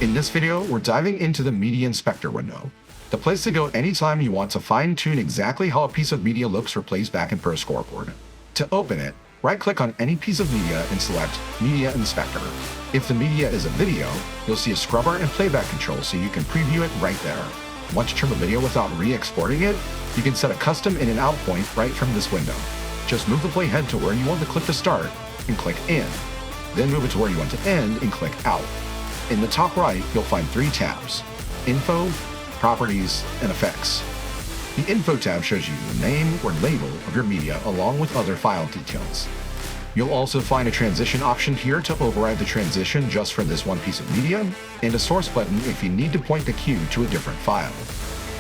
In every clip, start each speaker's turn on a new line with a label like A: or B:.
A: In this video, we're diving into the Media Inspector window, the place to go anytime you want to fine-tune exactly how a piece of media looks or plays back in ProScoreboard. To open it, right-click on any piece of media and select Media Inspector. If the media is a video, you'll see a scrubber and playback control so you can preview it right there. Once you trim a video without re-exporting it, you can set a custom in and out point right from this window. Just move the playhead to where you want the clip to start and click in. Then move it to where you want to end and click out. In the top right, you'll find 3 tabs: Info, Properties, and Effects. The Info tab shows you the name or label of your media along with other file details. You'll also find a transition option here to override the transition just for this one piece of media, and a source button if you need to point the cue to a different file.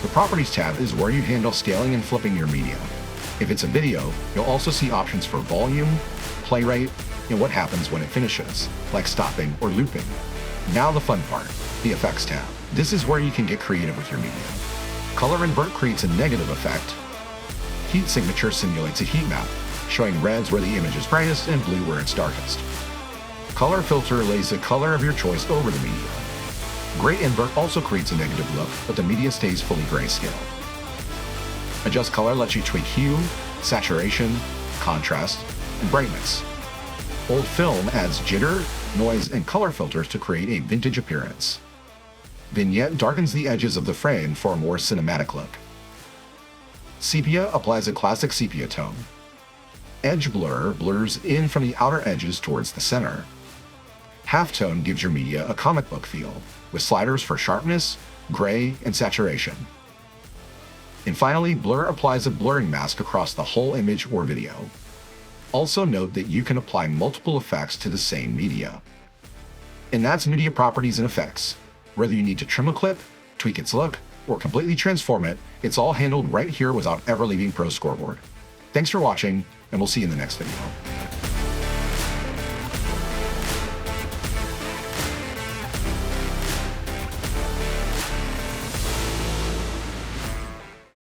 A: The Properties tab is where you handle scaling and flipping your media. If it's a video, you'll also see options for volume, play rate, and what happens when it finishes, like stopping or looping. Now the fun part, the Effects tab. This is where you can get creative with your media. Color Invert creates a negative effect. Heat Signature simulates a heat map, showing reds where the image is brightest and blue where it's darkest. Color Filter lays the color of your choice over the media. Gray Invert also creates a negative look, but the media stays fully grayscale. Adjust Color lets you tweak hue, saturation, contrast, and brightness. Old Film adds jitter, noise, and color filters to create a vintage appearance. Vignette darkens the edges of the frame for a more cinematic look. Sepia applies a classic sepia tone. Edge Blur blurs in from the outer edges towards the center. Halftone gives your media a comic book feel, with sliders for sharpness, gray, and saturation. And finally, Blur applies a blurring mask across the whole image or video. Also note that you can apply multiple effects to the same media. And that's Media Properties and Effects. Whether you need to trim a clip, tweak its look, or completely transform it, it's all handled right here without ever leaving ProScoreboard. Thanks for watching, and we'll see you in the next video.